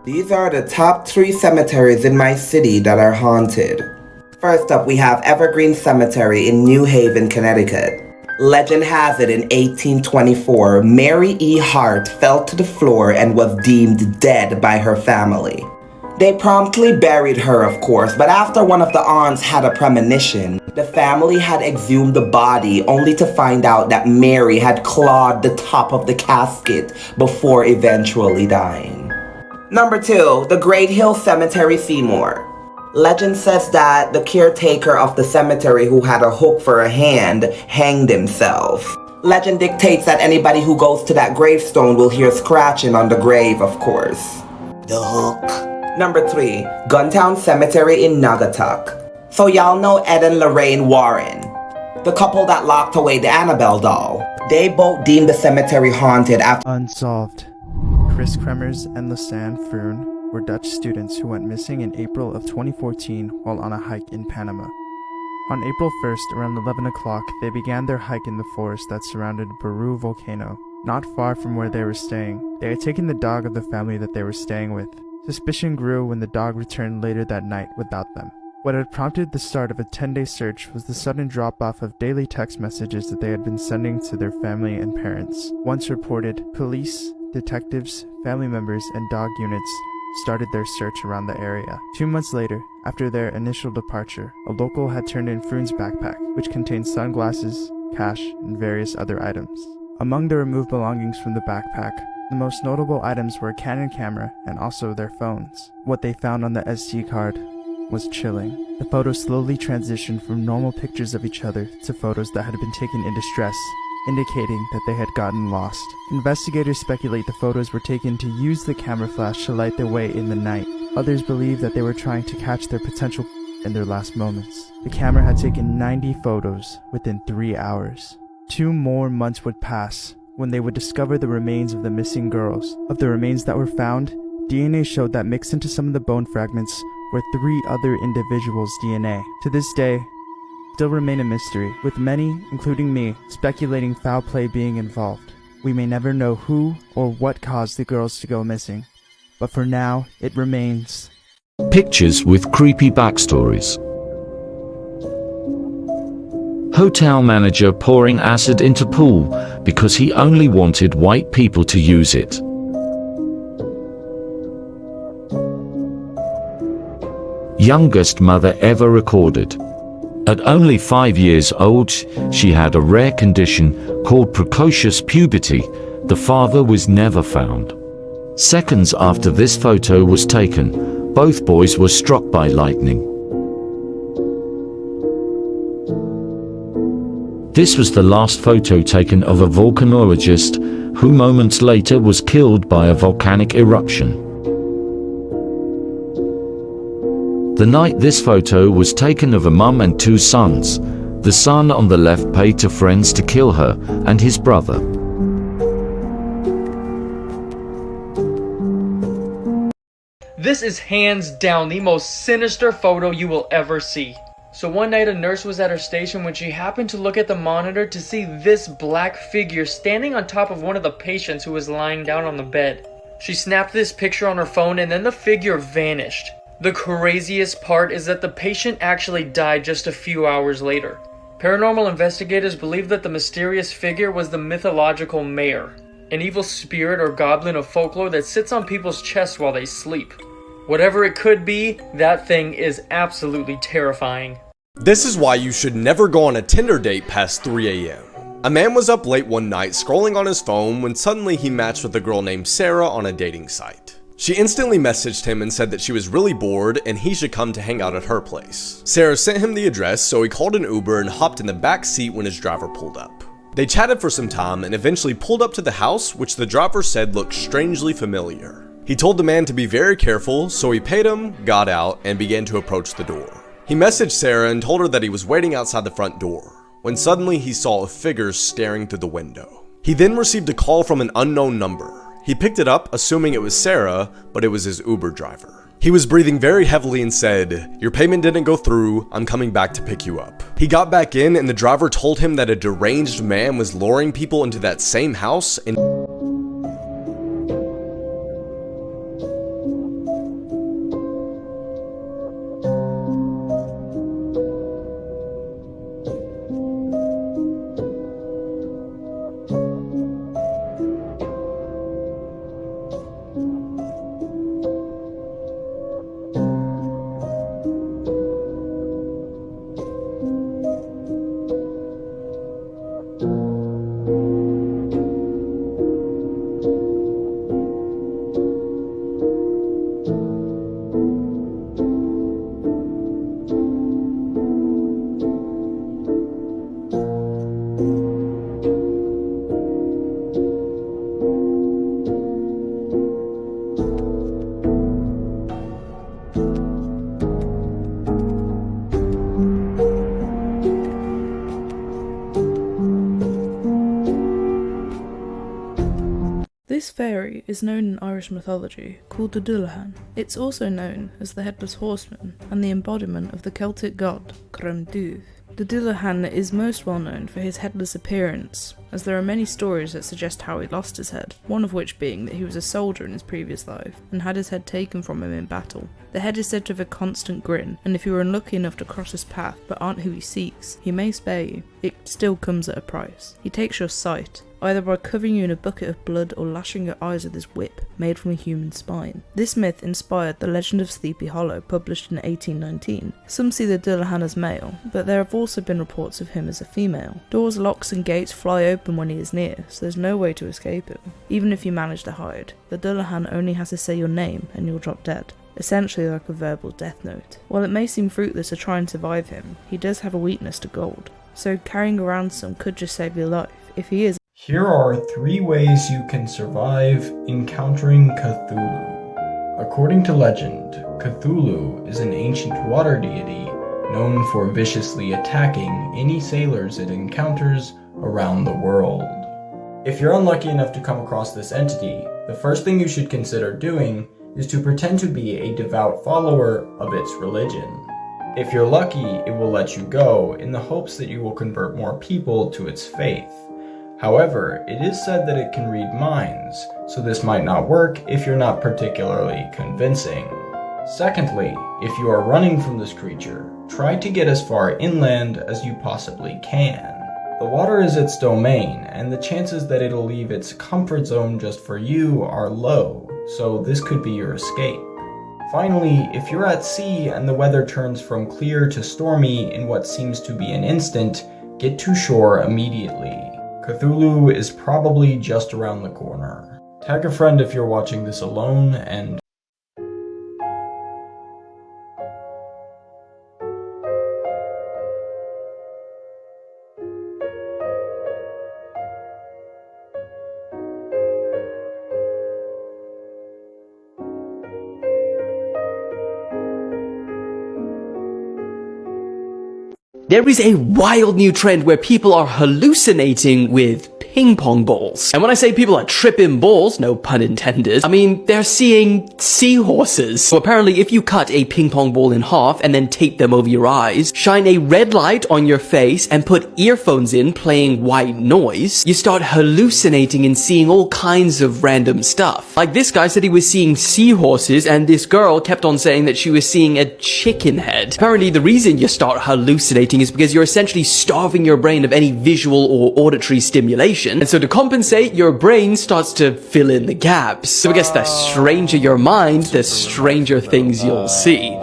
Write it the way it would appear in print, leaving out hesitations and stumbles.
These are the top 3 cemeteries in my city that are haunted. First up, we have Evergreen Cemetery in New Haven, Connecticut. Legend has it in 1824, Mary E. Hart fell to the floor and was deemed dead by her family. They promptly buried her, of course, but after one of the aunts had a premonition, the family had exhumed the body only to find out that Mary had clawed the top of the casket before eventually dying. Number 2, the Great Hill Cemetery, Seymour. Legend says that the caretaker of the cemetery, who had a hook for a hand, hanged himself. Legend dictates that anybody who goes to that gravestone will hear scratching on the grave, of course. The hook. Number 3, Guntown Cemetery in Naugatuck. So y'all know Ed and Lorraine Warren, the couple that locked away the Annabelle doll. They both deemed the cemetery haunted after Unsolved. Chris Kremers and Lisanne Froon were Dutch students who went missing in April of 2014 while on a hike in Panama. On April 1st, around 11 o'clock, they began their hike in the forest that surrounded Baru Volcano, not far from where they were staying. They had taken the dog of the family that they were staying with. Suspicion grew when the dog returned later that night without them. What had prompted the start of a 10-day search was the sudden drop-off of daily text messages that they had been sending to their family and parents. Once reported, police, detectives, family members, and dog units started their search around the area. 2 months later, after their initial departure, a local had turned in Froon's backpack, which contained sunglasses, cash, and various other items. Among the removed belongings from the backpack, the most notable items were a Canon camera and also their phones. What they found on the SD card was chilling. The photos slowly transitioned from normal pictures of each other to photos that had been taken in distress, indicating that they had gotten lost. Investigators speculate the photos were taken to use the camera flash to light their way in the night. Others believe that they were trying to catch their potential in their last moments. The camera had taken 90 photos within 3 hours. 2 more months would pass when they would discover the remains of the missing girls. Of the remains that were found, DNA showed that mixed into some of the bone fragments were 3 other individuals' DNA. To this day, still remain a mystery, with many, including me, speculating foul play being involved. We may never know who or what caused the girls to go missing, but for now, it remains pictures with creepy backstories. Hotel manager pouring acid into pool because he only wanted white people to use it. Youngest mother ever recorded. At only 5 years old, she had a rare condition called precocious puberty. The father was never found. Seconds after this photo was taken, both boys were struck by lightning. This was the last photo taken of a volcanologist who moments later was killed by a volcanic eruption. The night this photo was taken of a mum and 2 sons, the son on the left paid to friends to kill her and his brother. This is hands down the most sinister photo you will ever see. So one night a nurse was at her station when she happened to look at the monitor to see this black figure standing on top of one of the patients who was lying down on the bed. She snapped this picture on her phone and then the figure vanished. The craziest part is that the patient actually died just a few hours later. Paranormal investigators believe that the mysterious figure was the mythological mayor, an evil spirit or goblin of folklore that sits on people's chests while they sleep. Whatever it could be, that thing is absolutely terrifying. This is why you should never go on a Tinder date past 3 a.m. A man was up late one night scrolling on his phone when suddenly he matched with a girl named Sarah on a dating site. She instantly messaged him and said that she was really bored and he should come to hang out at her place. Sarah sent him the address, so he called an Uber and hopped in the back seat when his driver pulled up. They chatted for some time and eventually pulled up to the house, which the driver said looked strangely familiar. He told the man to be very careful, so he paid him, got out, and began to approach the door. He messaged Sarah and told her that he was waiting outside the front door, when suddenly he saw a figure staring through the window. He then received a call from an unknown number. He picked it up, assuming it was Sarah, but it was his Uber driver. He was breathing very heavily and said, "Your payment didn't go through, I'm coming back to pick you up." He got back in and the driver told him that a deranged man was luring people into that same house and is known in Irish mythology, called the Dullahan. It's also known as the Headless Horseman and the embodiment of the Celtic god Cthulhu. The Dullahan is most well known for his headless appearance, as there are many stories that suggest how he lost his head, one of which being that he was a soldier in his previous life, and had his head taken from him in battle. The head is said to have a constant grin, and if you are unlucky enough to cross his path but aren't who he seeks, he may spare you. It still comes at a price. He takes your sight, either by covering you in a bucket of blood or lashing your eyes with his whip, made from a human spine. This myth inspired The Legend of Sleepy Hollow, published in 1819. Some see the Dullahan as male, but there have also been reports of him as a female. Doors, locks and gates fly open when he is near, so there's no way to escape him. Even if you manage to hide, the Dullahan only has to say your name and you'll drop dead. Essentially like a verbal death note. While it may seem fruitless to try and survive him, he does have a weakness to gold, so carrying around some could just save your life, if he is. Here are 3 ways you can survive encountering Cthulhu. According to legend, Cthulhu is an ancient water deity known for viciously attacking any sailors it encounters around the world. If you're unlucky enough to come across this entity, the first thing you should consider doing is to pretend to be a devout follower of its religion. If you're lucky, it will let you go in the hopes that you will convert more people to its faith. However, it is said that it can read minds, so this might not work if you're not particularly convincing. Secondly, if you are running from this creature, try to get as far inland as you possibly can. The water is its domain, and the chances that it'll leave its comfort zone just for you are low, so this could be your escape. Finally, if you're at sea and the weather turns from clear to stormy in what seems to be an instant, get to shore immediately. Cthulhu is probably just around the corner. Tag a friend if you're watching this alone, and there is a wild new trend where people are hallucinating with ping pong balls. And when I say people are tripping balls, no pun intended, I mean they're seeing seahorses. So apparently if you cut a ping pong ball in half and then tape them over your eyes, shine a red light on your face and put earphones in playing white noise, you start hallucinating and seeing all kinds of random stuff. Like this guy said he was seeing seahorses and this girl kept on saying that she was seeing a chicken head. Apparently the reason you start hallucinating is because you're essentially starving your brain of any visual or auditory stimulation. And so to compensate, your brain starts to fill in the gaps. So I guess the stranger your mind, the stranger things you'll see.